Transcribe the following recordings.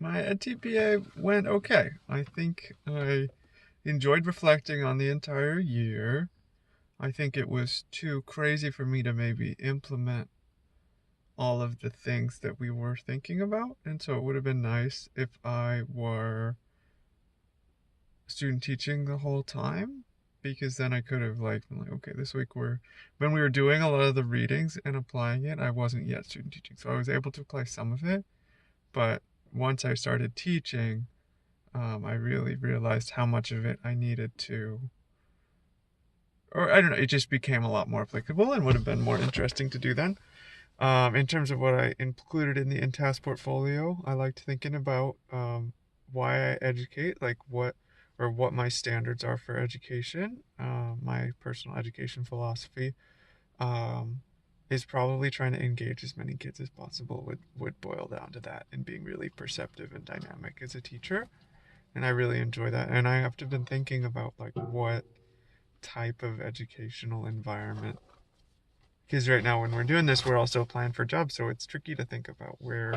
My TPA went okay. I think I enjoyed reflecting on the entire year. I think it was too crazy for me to maybe implement all of the things that we were thinking about. And so it would have been nice if I were student teaching the whole time, because then I could have been like, okay, this week when we were doing a lot of the readings and applying it, I wasn't yet student teaching. So I was able to apply some of it, but once I started teaching, I really realized how much of it I needed to, or I don't know, it just became a lot more applicable and would have been more interesting to do then. In terms of what I included in the INTASC portfolio, I liked thinking about why I educate, like what my standards are for education. My personal education philosophy um, is probably trying to engage as many kids as possible. Would boil down to that, and being really perceptive and dynamic as a teacher. And I really enjoy that. And I have to been thinking about like what type of educational environment, because right now when we're doing this, we're also applying for jobs, so it's tricky to think about where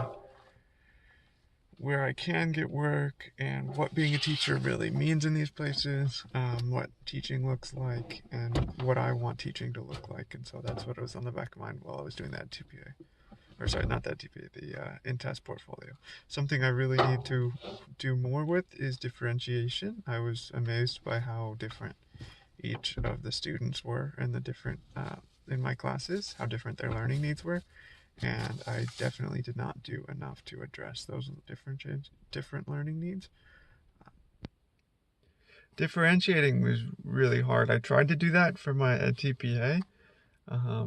I can get work and what being a teacher really means in these places, what teaching looks like, and what I want teaching to look like. And so that's what was on the back of mind while I was doing that TPA. Or sorry, not that TPA, the INTASC portfolio. Something I really need to do more with is differentiation. I was amazed by how different each of the students were in the different in my classes, how different their learning needs were, and I definitely did not do enough to address those different learning needs. Differentiating was really hard. I tried to do that for my TPA,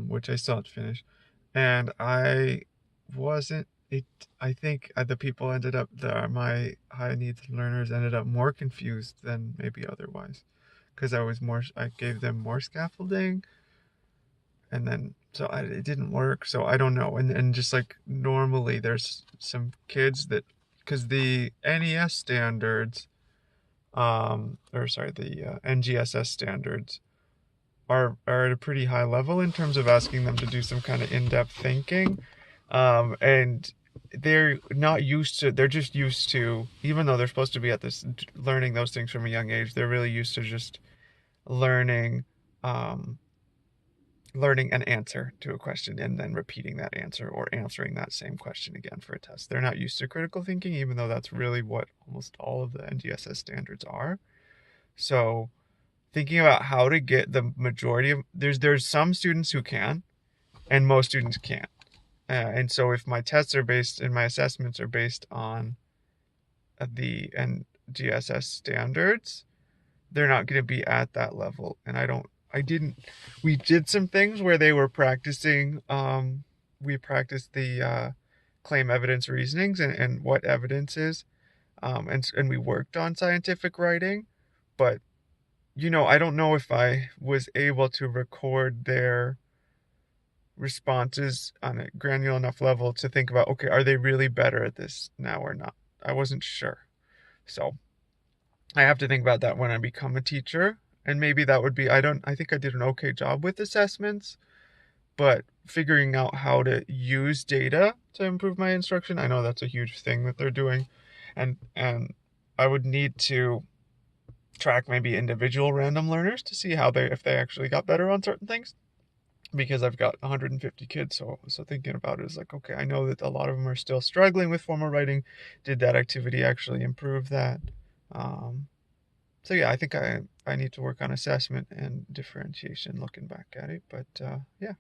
which I still have to finish, and I wasn't. It. I think the people my high needs learners ended up more confused than maybe otherwise, because I gave them more scaffolding, and then it didn't work. So I don't know. And just like normally, there's some kids that, because the NES standards, or sorry, the NGSS standards are at a pretty high level in terms of asking them to do some kind of in-depth thinking, and they're not used to. They're just used to, even though they're supposed to be at this learning those things from a young age, they're really used to just learning um, learning an answer to a question and then repeating that answer or answering that same question again for a test. They're not used to critical thinking, even though that's really what almost all of the NGSS standards are. So thinking about how to get the majority of there's some students who can, and most students can't. And so if my tests are based and my assessments are based on the NGSS standards, they're not going to be at that level. And I didn't, we did some things where they were practicing, we practiced the claim evidence reasonings and what evidence is, and we worked on scientific writing, but I don't know if I was able to record their responses on a granular enough level to think about, okay, are they really better at this now or not? I wasn't sure. So I have to think about that when I become a teacher. And maybe that would be, I think I did an okay job with assessments, but figuring out how to use data to improve my instruction, I know that's a huge thing that they're doing. And I would need to track maybe individual random learners to see if they actually got better on certain things, because I've got 150 kids. So thinking about it is like, okay, I know that a lot of them are still struggling with formal writing. Did that activity actually improve that? So yeah, I think I need to work on assessment and differentiation looking back at it. But yeah.